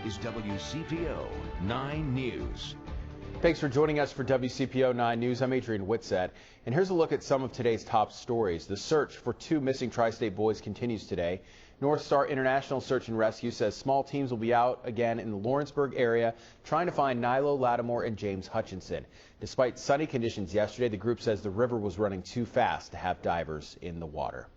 is WCPO 9 News. Thanks for joining us for WCPO 9 News. I'm Adrian Whitsett, and here's a look at some of today's top stories. The search for two missing tri-state boys continues today. North Star International Search and Rescue says small teams will be out again in the Lawrenceburg area trying to find Nilo Lattimore and James Hutchinson. Despite sunny conditions yesterday, the group says the river was running too fast to have divers in the water.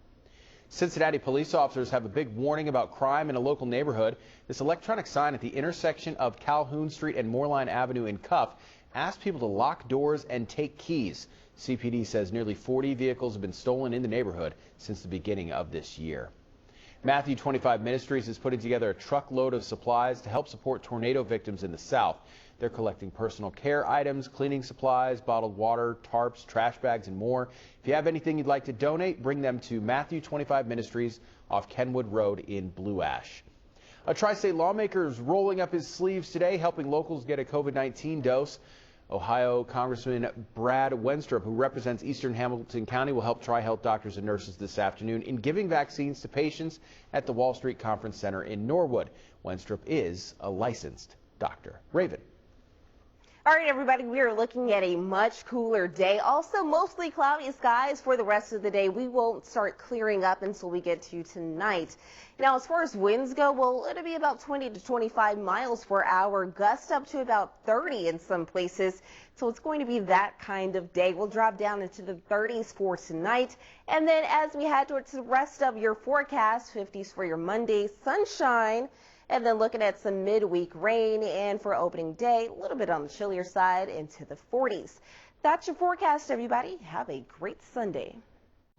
Cincinnati police officers have a big warning about crime in a local neighborhood. This electronic sign at the intersection of Calhoun Street and Moorline Avenue in Cuff asks people to lock doors and take keys. CPD says nearly 40 vehicles have been stolen in the neighborhood since the beginning of this year. Matthew 25 Ministries is putting together a truckload of supplies to help support tornado victims in the South. They're collecting personal care items, cleaning supplies, bottled water, tarps, trash bags, and more. If you have anything you'd like to donate, bring them to Matthew 25 Ministries off Kenwood Road in Blue Ash. A tri-state lawmaker is rolling up his sleeves today, helping locals get a COVID-19 dose. Ohio Congressman Brad Wenstrup, who represents Eastern Hamilton County, will help Tri-Health doctors and nurses this afternoon in giving vaccines to patients at the Wall Street Conference Center in Norwood. Wenstrup is a licensed doctor. Raven. All right, everybody, we are looking at a much cooler day. Also, mostly cloudy skies for the rest of the day. We won't start clearing up until we get to tonight. Now, as far as winds go, well, it'll be about 20 to 25 miles per hour, gusts up to about 30 in some places. So it's going to be that kind of day. We'll drop down into the 30s for tonight. And then as we head towards the rest of your forecast, 50s for your Monday, sunshine. And then looking at some midweek rain, and for opening day, a little bit on the chillier side into the 40s. That's your forecast, everybody. Have a great Sunday.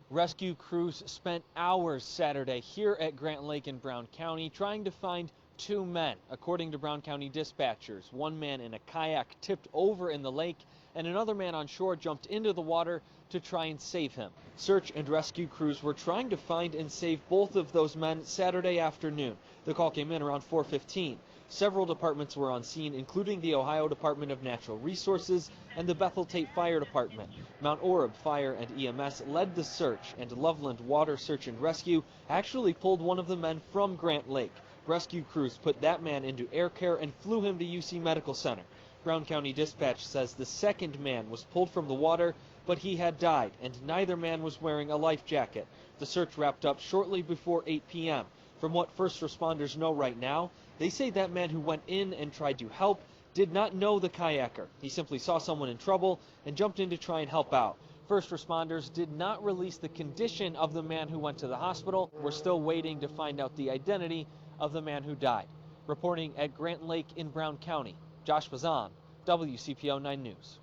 Rescue crews spent hours Saturday here at Grant Lake in Brown County trying to find two men. According to Brown County dispatchers, one man in a kayak tipped over in the lake and another man on shore jumped into the water to try and save him. Search and rescue crews were trying to find and save both of those men Saturday afternoon. The call came in around 4:15. Several departments were on scene, including the Ohio Department of Natural Resources and the Bethel Tate Fire Department. Mount Orab Fire and EMS led the search, and Loveland Water Search and Rescue actually pulled one of the men from Grant Lake. Rescue crews put that man into air care and flew him to UC Medical Center. Brown County Dispatch says the second man was pulled from the water, but he had died, and neither man was wearing a life jacket. The search wrapped up shortly before 8 p.m. From what first responders know right now, they say that man who went in and tried to help did not know the kayaker. He simply saw someone in trouble and jumped in to try and help out. First responders did not release the condition of the man who went to the hospital. We're still waiting to find out the identity of the man who died. Reporting at Grant Lake in Brown County, Josh Bazan, WCPO 9 News.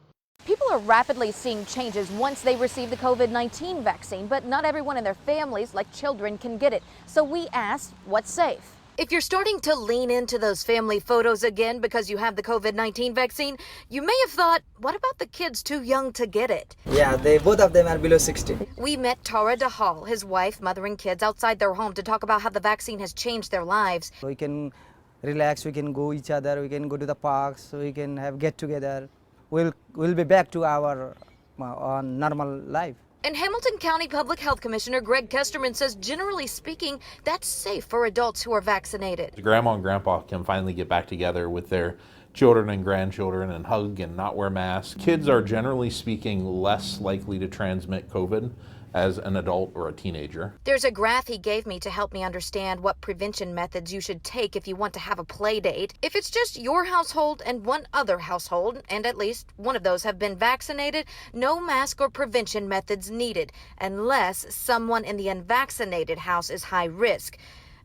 People are rapidly seeing changes once they receive the COVID-19 vaccine, but not everyone in their families, like children, can get it. So we asked, what's safe? If you're starting to lean into those family photos again because you have the COVID-19 vaccine, you may have thought, what about the kids too young to get it? Yeah, both of them are below 16. We met Tara DeHall, his wife, mothering kids outside their home to talk about how the vaccine has changed their lives. We can relax, we can go each other, we can go to the parks, we can have get together. We'll be back to our normal life. And Hamilton County Public Health Commissioner Greg Kesterman says, generally speaking, that's safe for adults who are vaccinated. Grandma and grandpa can finally get back together with their children and grandchildren and hug and not wear masks. Kids are generally speaking less likely to transmit COVID as an adult or a teenager. There's a graph he gave me to help me understand what prevention methods you should take if you want to have a play date. If it's just your household and one other household, and at least one of those have been vaccinated, no mask or prevention methods needed, unless someone in the unvaccinated house is high risk.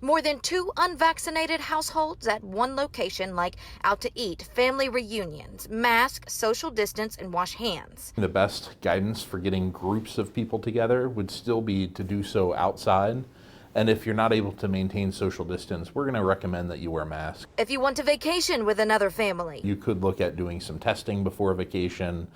More than 2 unvaccinated households at one location, like out to eat, family reunions, mask, social distance, and wash hands. The best guidance for getting groups of people together would still be to do so outside. And if you're not able to maintain social distance, we're going to recommend that you wear a mask. If you want to vacation with another family, you could look at doing some testing before a vacation.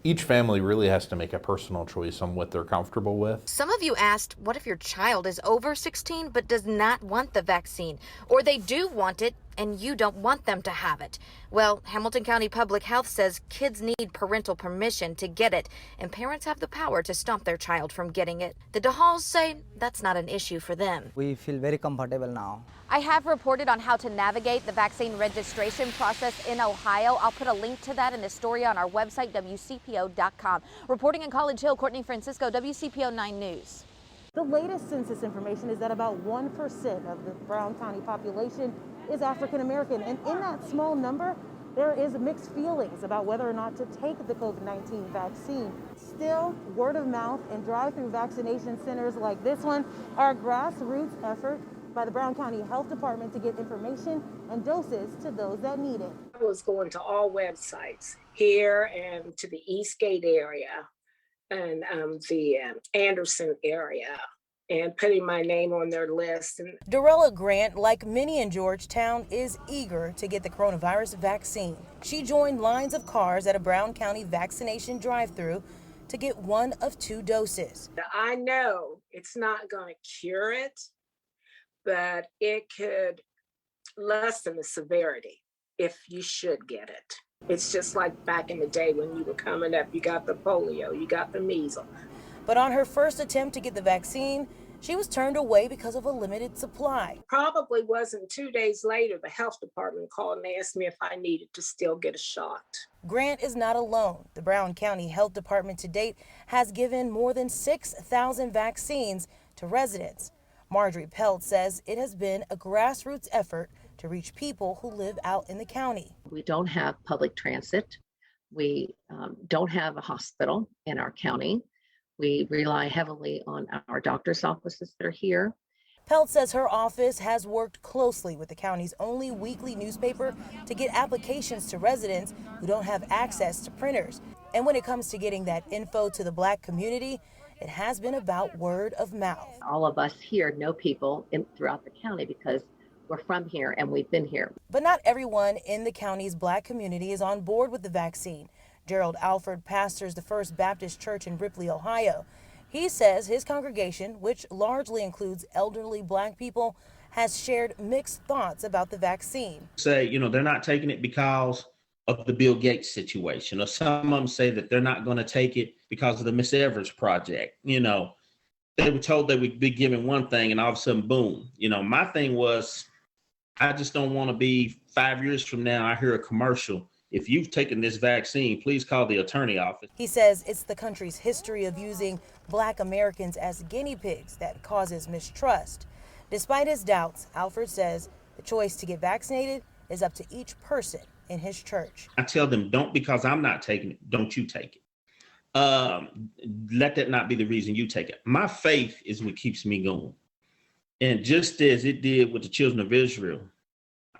Each family really has to make a personal choice on what they're comfortable with. Some of you asked, what if your child is over 16 but does not want the vaccine? Or they do want it and you don't want them to have it. Well, Hamilton County Public Health says kids need parental permission to get it, and parents have the power to stop their child from getting it. The DeHalls say that's not an issue for them. We feel very comfortable now. I have reported on how to navigate the vaccine registration process in Ohio. I'll put a link to that in the story on our website, WCPO.com. Reporting in College Hill, Courtney Francisco, WCPO 9 News. The latest census information is that about 1% of the Brown County population is African American. And in that small number, there is mixed feelings about whether or not to take the COVID-19 vaccine. Still, word of mouth and drive-through vaccination centers like this one are a grassroots effort by the Brown County Health Department to get information and doses to those that need it. I was going to all websites here and to the Eastgate area and the Anderson area and putting my name on their list. And Dorella Grant, like many in Georgetown, is eager to get the coronavirus vaccine. She joined lines of cars at a Brown County vaccination drive-through to get one of 2 doses. I know it's not going to cure it, but it could lessen the severity if you should get it. It's just like back in the day when you were coming up, you got the polio, you got the measles. But on her first attempt to get the vaccine, she was turned away because of a limited supply. Probably wasn't 2 days later, the health department called and asked me if I needed to still get a shot. Grant is not alone. The Brown County Health Department to date has given more than 6,000 vaccines to residents. Marjorie Pelt says it has been a grassroots effort to reach people who live out in the county. We don't have public transit. We don't have a hospital in our county. We rely heavily on our doctor's offices that are here. Pelt says her office has worked closely with the county's only weekly newspaper to get applications to residents who don't have access to printers. And when it comes to getting that info to the Black community, it has been about word of mouth. All of us here know people throughout the county because we're from here and we've been here. But not everyone in the county's Black community is on board with the vaccine. Gerald Alford pastors the First Baptist Church in Ripley, Ohio. He says his congregation, which largely includes elderly Black people, has shared mixed thoughts about the vaccine. Say, they're not taking it because of the Bill Gates situation, or some of them say that they're not going to take it because of the Miss Evers project. They were told they would be given one thing and all of a sudden, boom. My thing was, I just don't want to be 5 years from now, I hear a commercial. If you've taken this vaccine, please call the attorney office. He says it's the country's history of using Black Americans as guinea pigs that causes mistrust. Despite his doubts, Alford says the choice to get vaccinated is up to each person in his church. I tell them, don't, because I'm not taking it, don't you take it. Let that not be the reason you take it. My faith is what keeps me going. And just as it did with the children of Israel,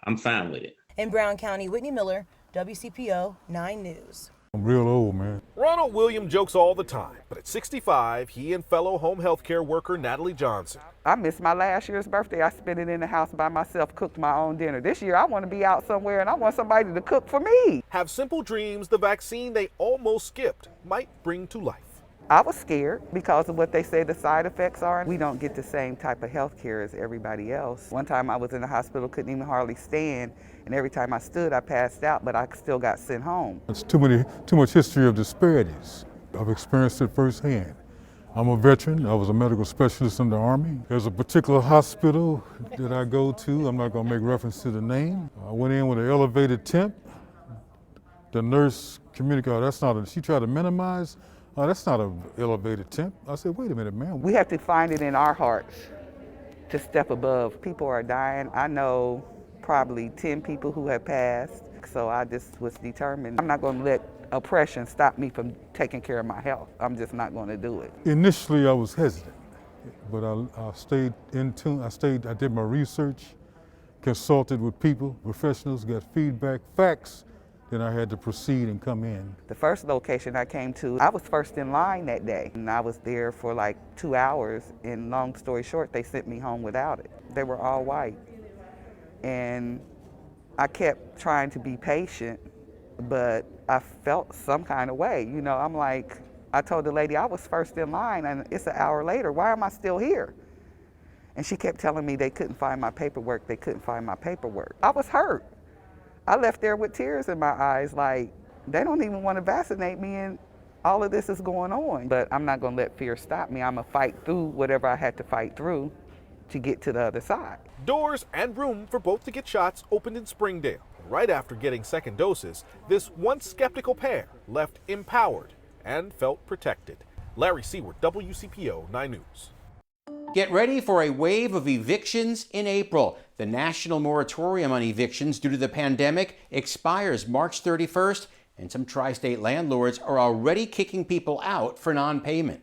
I'm fine with it. In Brown County, Whitney Miller, WCPO 9 News. I'm real old, man. Ronald William jokes all the time, but at 65, he and fellow home health care worker Natalie Johnson. I missed my last year's birthday. I spent it in the house by myself, cooked my own dinner. This year, I want to be out somewhere, and I want somebody to cook for me. Have simple dreams the vaccine they almost skipped might bring to life. I was scared because of what they say the side effects are. We don't get the same type of health care as everybody else. One time I was in the hospital, couldn't even hardly stand, and every time I stood, I passed out, but I still got sent home. It's too much history of disparities. I've experienced it firsthand. I'm a veteran. I was a medical specialist in the Army. There's a particular hospital that I go to. I'm not going to make reference to the name. I went in with an elevated temp. The nurse communicated, she tried to minimize. Oh, that's not an elevated temp. I said, wait a minute, man. We have to find it in our hearts to step above. People are dying. I know probably 10 people who have passed. So I just was determined. I'm not going to let oppression stop me from taking care of my health. I'm just not going to do it. Initially, I was hesitant, but I stayed in tune. I did my research, consulted with people, professionals, got feedback, facts. Then I had to proceed and come in. The first location I came to, I was first in line that day. And I was there for like 2 hours, and long story short, they sent me home without it. They were all white. And I kept trying to be patient, but I felt some kind of way. I'm like, I told the lady I was first in line, and it's an hour later, why am I still here? And she kept telling me they couldn't find my paperwork, they couldn't find my paperwork. I was hurt. I left there with tears in my eyes, like, they don't even want to vaccinate me and all of this is going on. But I'm not going to let fear stop me. I'm going to fight through whatever I had to fight through to get to the other side. Doors and room for both to get shots opened in Springdale. Right after getting second doses, this once skeptical pair left empowered and felt protected. Larry Seward, WCPO 9 News. Get ready for a wave of evictions in April. The national moratorium on evictions due to the pandemic expires March 31st, and some tri-state landlords are already kicking people out for non-payment.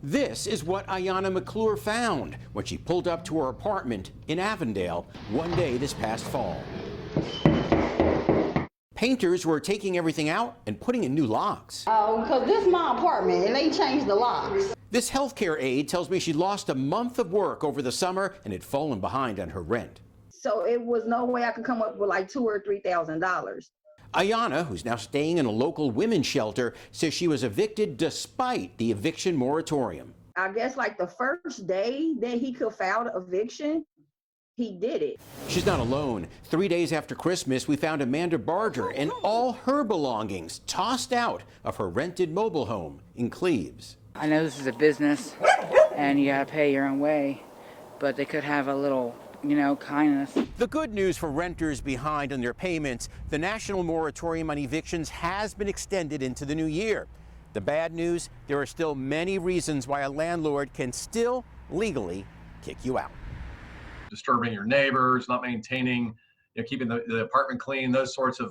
This is what Ayanna McClure found when she pulled up to her apartment in Avondale one day this past fall. Painters were taking everything out and putting in new locks. Oh, because this is my apartment and they changed the locks. This healthcare aide tells me she lost a month of work over the summer and had fallen behind on her rent. So it was no way I could come up with like $2,000 or $3,000. Ayanna, who's now staying in a local women's shelter, says she was evicted despite the eviction moratorium. I guess like the first day that he could file the eviction, he did it. She's not alone. 3 days after Christmas, we found Amanda Barger and all her belongings tossed out of her rented mobile home in Cleves. I know this is a business and you gotta pay your own way, but they could have a little, kindness. The good news for renters behind on their payments, the national moratorium on evictions has been extended into the new year. The bad news, there are still many reasons why a landlord can still legally kick you out. Disturbing your neighbors, not maintaining, keeping the apartment clean, those sorts of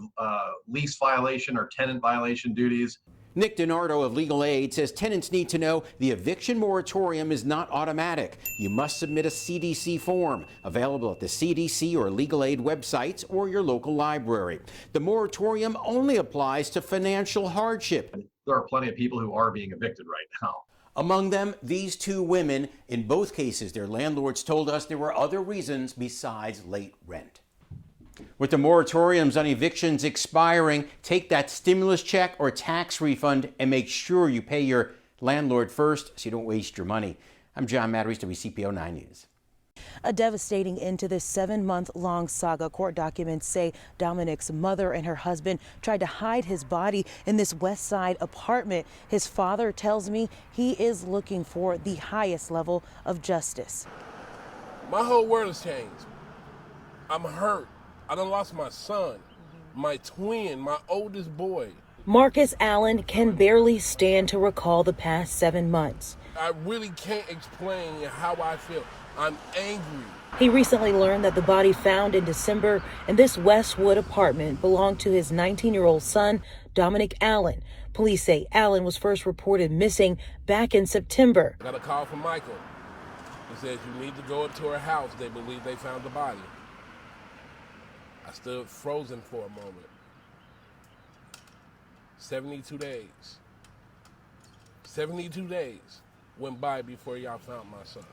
lease violation or tenant violation duties. Nick DiNardo of Legal Aid says tenants need to know the eviction moratorium is not automatic. You must submit a CDC form available at the CDC or Legal Aid websites or your local library. The moratorium only applies to financial hardship. There are plenty of people who are being evicted right now. Among them, these two women. In both cases, their landlords told us there were other reasons besides late rent. With the moratoriums on evictions expiring, take that stimulus check or tax refund and make sure you pay your landlord first so you don't waste your money. I'm John Matarese, WCPO 9 News. A devastating end to this 7-month-long saga. Court documents say Dominic's mother and her husband tried to hide his body in this West Side apartment. His father tells me he is looking for the highest level of justice. My whole world has changed. I'm hurt. I done lost my son, my twin, my oldest boy. Marcus Allen can barely stand to recall the past 7 months. I really can't explain how I feel. I'm angry. He recently learned that the body found in December in this Westwood apartment belonged to his 19-year-old son, Dominic Allen. Police say Allen was first reported missing back in September. I got a call from Michael. He says you need to go up to her house. They believe they found the body. I stood frozen for a moment. 72 days. 72 days went by before y'all found my son.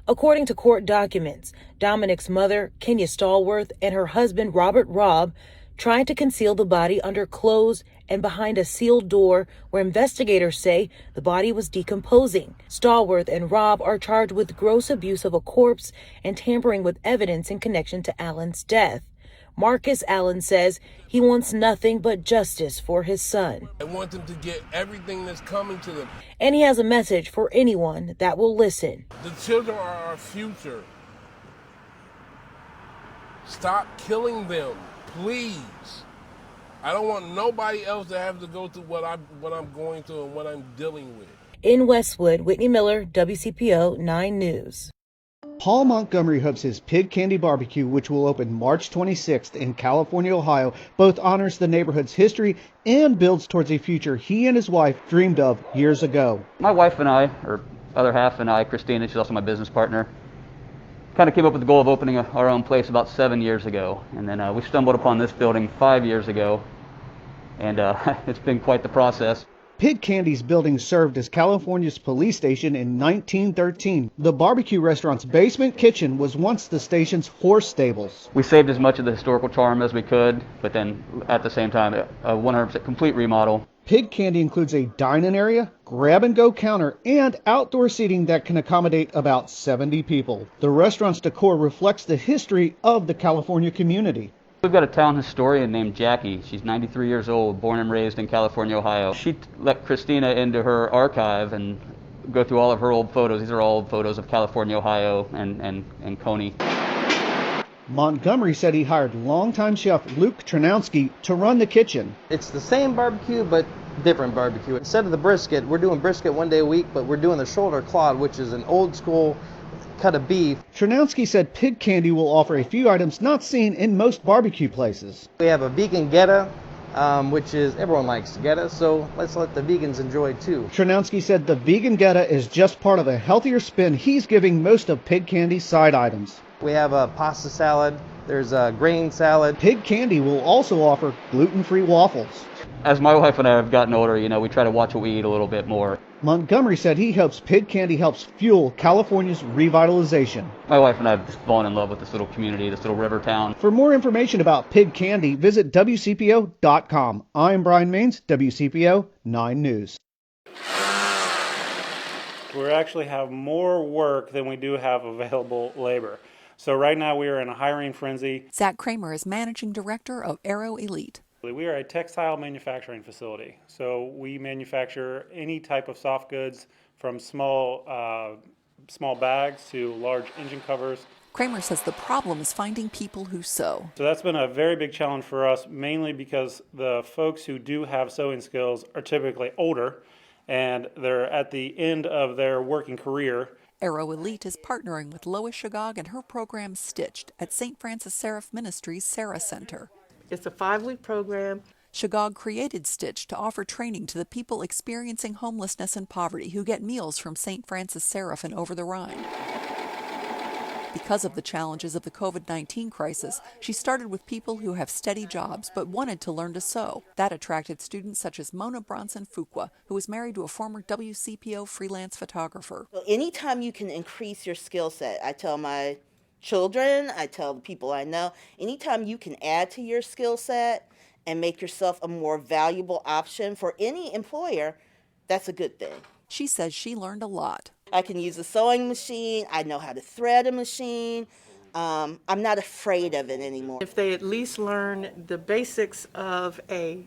According to court documents, Dominic's mother, Kenya Stallworth, and her husband, Robert Robb, tried to conceal the body under clothes and behind a sealed door where investigators say the body was decomposing. Stallworth and Robb are charged with gross abuse of a corpse and tampering with evidence in connection to Allen's death. Marcus Allen says he wants nothing but justice for his son. I want them to get everything that's coming to them. And he has a message for anyone that will listen. The children are our future. Stop killing them, please. I don't want nobody else to have to go through what I'm going through and what I'm dealing with. In Westwood, Whitney Miller, WCPO 9 News. Paul Montgomery hopes his Pig Candy Barbecue, which will open March 26th in California, Ohio, both honors the neighborhood's history and builds towards a future he and his wife dreamed of years ago. My wife and I, or other half and I, Christina, she's also my business partner, kind of came up with the goal of opening our own place about 7 years ago. And then we stumbled upon this building 5 years ago, and it's been quite the process. Pig Candy's building served as California's police station in 1913. The barbecue restaurant's basement kitchen was once the station's horse stables. We saved as much of the historical charm as we could, but then at the same time, a 100% complete remodel. Pig Candy includes a dine-in area, grab-and-go counter, and outdoor seating that can accommodate about 70 people. The restaurant's decor reflects the history of the California community. We've got a town historian named Jackie. She's 93 years old, born and raised in California, Ohio. She let Christina into her archive and go through all of her old photos. These are all old photos of California, Ohio, and Coney. Montgomery said he hired longtime chef Luke Tranowski to run the kitchen. It's the same barbecue, but different barbecue. Instead of the brisket, we're doing brisket one day a week, but we're doing the shoulder claw, which is an old school cut of beef. Tranowski said Pig Candy will offer a few items not seen in most barbecue places. We have a vegan geta, which is, everyone likes geta, so let's let the vegans enjoy too. Tranowski said the vegan geta is just part of a healthier spin he's giving most of Pig Candy's side items. We have a pasta salad, there's a grain salad. Pig Candy will also offer gluten-free waffles. As my wife and I have gotten older, we try to watch what we eat a little bit more. Montgomery said he hopes Pig Candy helps fuel California's revitalization. My wife and I have just fallen in love with this little community, this little river town. For more information about Pig Candy, visit WCPO.com. I'm Brian Maines, WCPO 9 News. We actually have more work than we do have available labor. So right now we are in a hiring frenzy. Zach Kramer is managing director of Aero Elite. We are a textile manufacturing facility. So we manufacture any type of soft goods from small bags to large engine covers. Kramer says the problem is finding people who sew. So that's been a very big challenge for us, mainly because the folks who do have sewing skills are typically older and they're at the end of their working career. Aero Elite is partnering with Lois Shagog and her program Stitched at St. Francis Seraph Ministries Sarah Center. It's a 5-week program. Shagog created Stitch to offer training to the people experiencing homelessness and poverty who get meals from St. Francis Seraph and Over the Rhine. Because of the challenges of the COVID-19 crisis, she started with people who have steady jobs but wanted to learn to sew. That attracted students such as Mona Bronson Fuqua, who is married to a former WCPO freelance photographer. Well, anytime you can increase your skill set, I tell my children, I tell the people I know, anytime you can add to your skill set and make yourself a more valuable option for any employer, that's a good thing. She says she learned a lot. I can use a sewing machine. I know how to thread a machine. I'm not afraid of it anymore. If they at least learn the basics of the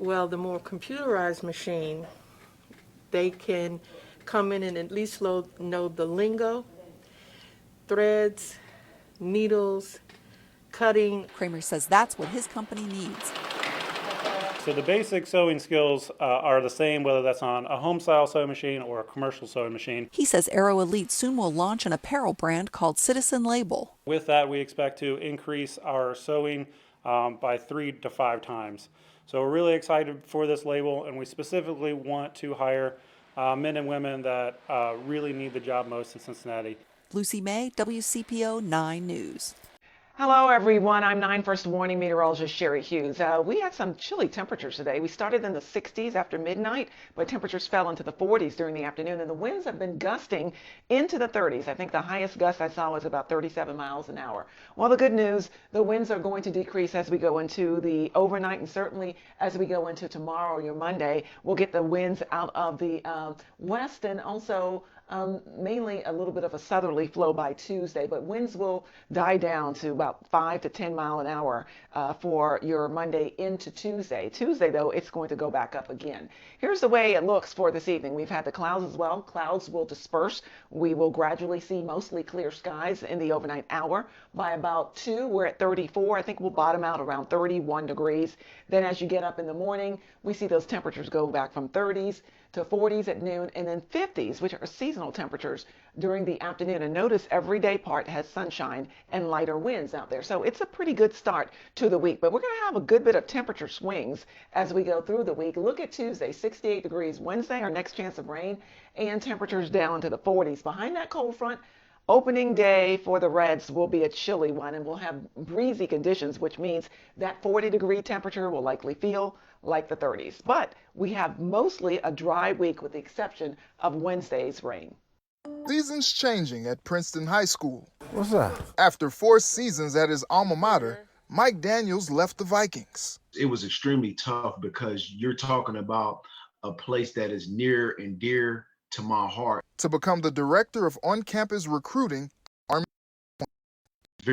more computerized machine, they can come in and at least know the lingo, threads, needles, cutting. Kramer says that's what his company needs. So the basic sewing skills are the same whether that's on a home style sewing machine or a commercial sewing machine. He says Aero Elite soon will launch an apparel brand called Citizen Label. With that, we expect to increase our sewing by 3 to 5 times. So we're really excited for this label, and we specifically want to hire men and women that really need the job most in Cincinnati. Lucy May, WCPO 9 News. Hello, everyone. I'm 9 First Warning meteorologist Sherry Hughes. We had some chilly temperatures today. We started in the 60s after midnight, but temperatures fell into the 40s during the afternoon, and the winds have been gusting into the 30s. I think the highest gust I saw was about 37 miles an hour. Well, the good news, the winds are going to decrease as we go into the overnight, and certainly as we go into tomorrow or your Monday, we'll get the winds out of the west and also mainly a little bit of a southerly flow by Tuesday, but winds will die down to about 5 to 10 mile an hour for your Monday into Tuesday. Tuesday, though, it's going to go back up again. Here's the way it looks for this evening. We've had the clouds as well. Clouds will disperse. We will gradually see mostly clear skies in the overnight hour. By about 2, we're at 34. I think we'll bottom out around 31 degrees. Then as you get up in the morning, we see those temperatures go back from 30s to 40s at noon, and then 50s, which are seasonal temperatures during the afternoon. And notice every day part has sunshine and lighter winds out there. So it's a pretty good start to the week, but we're going to have a good bit of temperature swings as we go through the week. Look at Tuesday, 68 degrees. Wednesday, our next chance of rain, and temperatures down to the 40s. Behind that cold front, opening day for the Reds will be a chilly one, and we'll have breezy conditions, which means that 40-degree temperature will likely feel like the 30s. But we have mostly a dry week with the exception of Wednesday's rain. Seasons changing at Princeton High School. What's that? After 4 seasons at his alma mater, Mike Daniels left the Vikings. It was extremely tough because you're talking about a place that is near and dear to my heart. To become the director of on-campus recruiting, Army.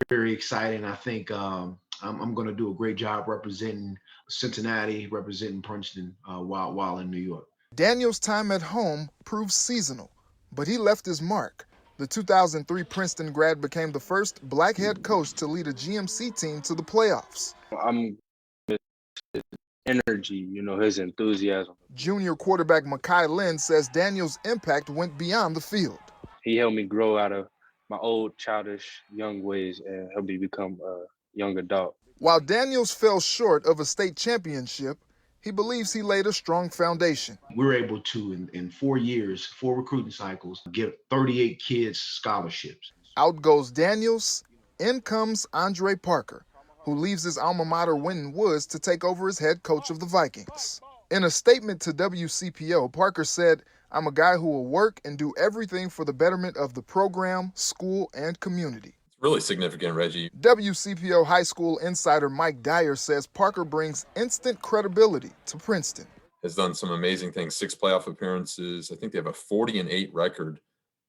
Very exciting. I think I'm going to do a great job representing Cincinnati, representing Princeton while in New York. Daniels' time at home proved seasonal, but he left his mark. The 2003 Princeton grad became the first black head coach to lead a GMC team to the playoffs. I'm his energy, his enthusiasm. Junior quarterback Mekhi Lynn says Daniels' impact went beyond the field. He helped me grow out of my old childish young ways and helped me become a young adult. While Daniels fell short of a state championship, he believes he laid a strong foundation. We were able to, in 4 years, 4 recruiting cycles, give 38 kids scholarships. Out goes Daniels, in comes Andre Parker, who leaves his alma mater Winton Woods to take over as head coach of the Vikings. In a statement to WCPO, Parker said, "I'm a guy who will work and do everything for the betterment of the program, school, and community." Really significant, Reggie. WCPO high school insider Mike Dyer says Parker brings instant credibility to Princeton. Has done some amazing things, 6 playoff appearances. I think they have a 40-8 record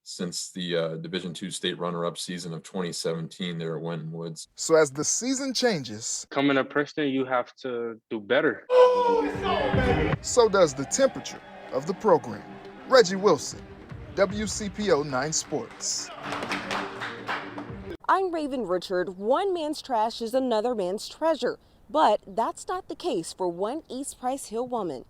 since the Division II state runner-up season of 2017 there at Winton Woods. So as the season changes, coming to Princeton, you have to do better. So does the temperature of the program. Reggie Wilson, WCPO 9 Sports. I'm Raven Richard. One man's trash is another man's treasure, but that's not the case for one East Price Hill woman.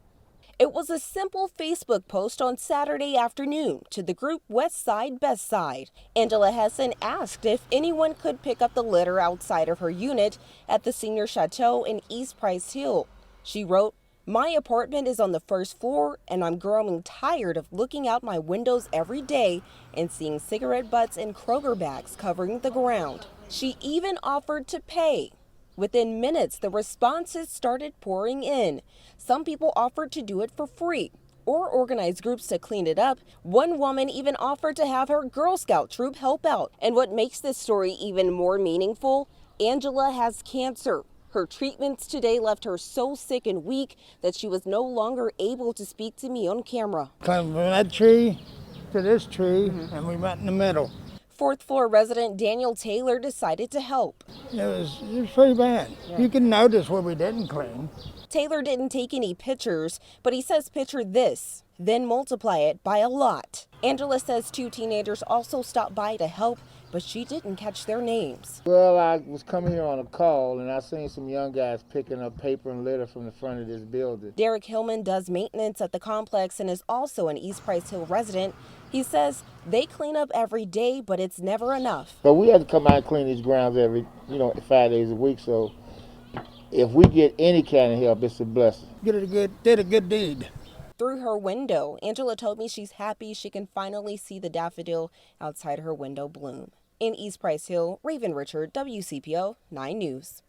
It was a simple Facebook post on Saturday afternoon to the group West Side Best Side. Angela Hessen asked if anyone could pick up the litter outside of her unit at the Senior Chateau in East Price Hill. She wrote, "My apartment is on the first floor and I'm growing tired of looking out my windows every day and seeing cigarette butts and Kroger bags covering the ground." She even offered to pay. Within minutes, the responses started pouring in. Some people offered to do it for free or organize groups to clean it up. One woman even offered to have her Girl Scout troop help out. And what makes this story even more meaningful, Angela has cancer. Her treatments today left her so sick and weak that she was no longer able to speak to me on camera. Climbed from that tree to this tree, and we met in the middle. Fourth floor resident Daniel Taylor decided to help. It was pretty bad. Yeah. You can notice where we didn't clean. Taylor didn't take any pictures, but he says picture this, then multiply it by a lot. Angela says 2 teenagers also stopped by to help, but she didn't catch their names. Well, I was coming here on a call and I seen some young guys picking up paper and litter from the front of this building. Derek Hillman does maintenance at the complex and is also an East Price Hill resident. He says they clean up every day, but it's never enough. But we have to come out and clean these grounds every, 5 days a week. So if we get any kind of help, it's a blessing. Did a good deed. Through her window, Angela told me she's happy she can finally see the daffodil outside her window bloom. In East Price Hill, Raven Richard, WCPO 9 News.